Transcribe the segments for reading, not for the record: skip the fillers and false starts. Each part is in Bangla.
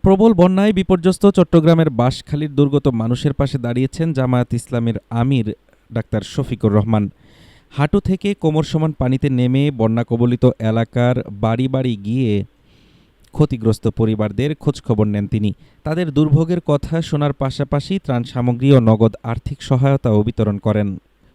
প্রবল বন্যায় বিপর্যস্ত চট্টগ্রামের বাঁশখালীর দুর্গত মানুষের পাশে দাঁড়িয়েছেন জামায়াত ইসলামের আমির ডাক্তার শফিকুর রহমান। হাঁটু থেকে কোমর সমান পানিতে নেমে বন্যা কবলিত এলাকার বাড়ি বাড়ি গিয়ে ক্ষতিগ্রস্ত পরিবারদের খোঁজখবর নেন তিনি। তাদের দুর্ভোগের কথা শোনার পাশাপাশি ত্রাণ সামগ্রী ও নগদ আর্থিক সহায়তাও বিতরণ করেন।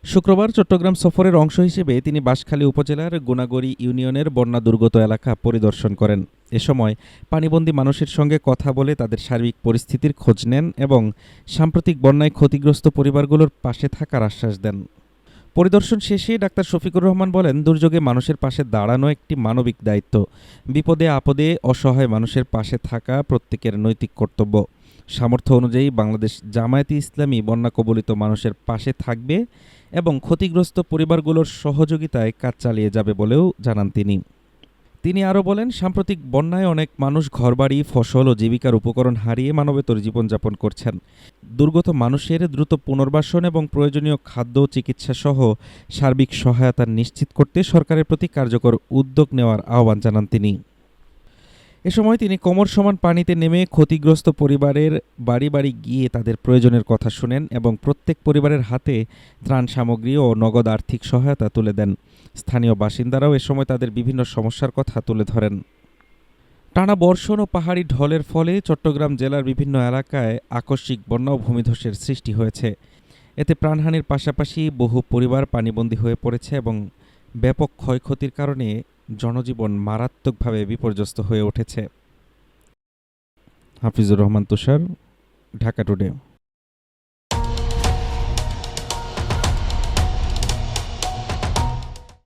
শুক্রবার চট্টগ্রাম সফরের অংশ হিসেবে তিনি বাঁশখালী উপজেলার গুনাগড়ি ইউনিয়নের বন্যা দুর্গত এলাকা পরিদর্শন করেন। এ সময় পানিবন্দী মানুষের সঙ্গে কথা বলে তাদের সার্বিক পরিস্থিতির খোঁজ নেন এবং সাম্প্রতিক বন্যায় ক্ষতিগ্রস্ত পরিবারগুলোর পাশে থাকার আশ্বাস দেন। পরিদর্শন শেষে ডাক্তার শফিকুর রহমান বলেন, দুর্যোগে মানুষের পাশে দাঁড়ানো একটি মানবিক দায়িত্ব। বিপদে আপদে অসহায় মানুষের পাশে থাকা প্রত্যেকের নৈতিক কর্তব্য। সামর্থ্য অনুযায়ী বাংলাদেশ জামায়াতে ইসলামী বন্যা কবলিত মানুষের পাশে থাকবে এবং ক্ষতিগ্রস্ত পরিবারগুলোর সহযোগিতায় কাজ চালিয়ে যাবে বলেও জানান তিনি আরও বলেন, সাম্প্রতিক বন্যায় অনেক মানুষ ঘরবাড়ি, ফসল ও জীবিকার উপকরণ হারিয়ে মানবেতর জীবনযাপন করছেন। দুর্গত মানুষের দ্রুত পুনর্বাসন এবং প্রয়োজনীয় খাদ্য, চিকিৎসা সহ সার্বিক সহায়তা নিশ্চিত করতে সরকারের প্রতি কার্যকর উদ্যোগ নেওয়ার আহ্বান জানান তিনি। এ সময় তিনি কোমর সমান পানিতে নেমে ক্ষতিগ্রস্ত পরিবারের বাড়ি বাড়ি গিয়ে তাদের প্রয়োজনের কথা শুনেন এবং প্রত্যেক পরিবারের হাতে ত্রাণ সামগ্রী ও নগদ আর্থিক সহায়তা তুলে দেন। স্থানীয় বাসিন্দারাও এ সময় তাদের বিভিন্ন সমস্যার কথা তুলে ধরেন। টানা বর্ষণ ও পাহাড়ি ঢলের ফলে চট্টগ্রাম জেলার বিভিন্ন এলাকায় আকস্মিক বন্যা ও ভূমিধসের সৃষ্টি হয়েছে। এতে প্রাণহানির পাশাপাশি বহু পরিবার পানিবন্দী হয়ে পড়েছে এবং ব্যাপক ক্ষয়ক্ষতির কারণে জনজীবন মারাত্মকভাবে বিপর্যস্ত হয়ে উঠেছে। হাফিজুর রহমান তুষার, ঢাকা টুডে।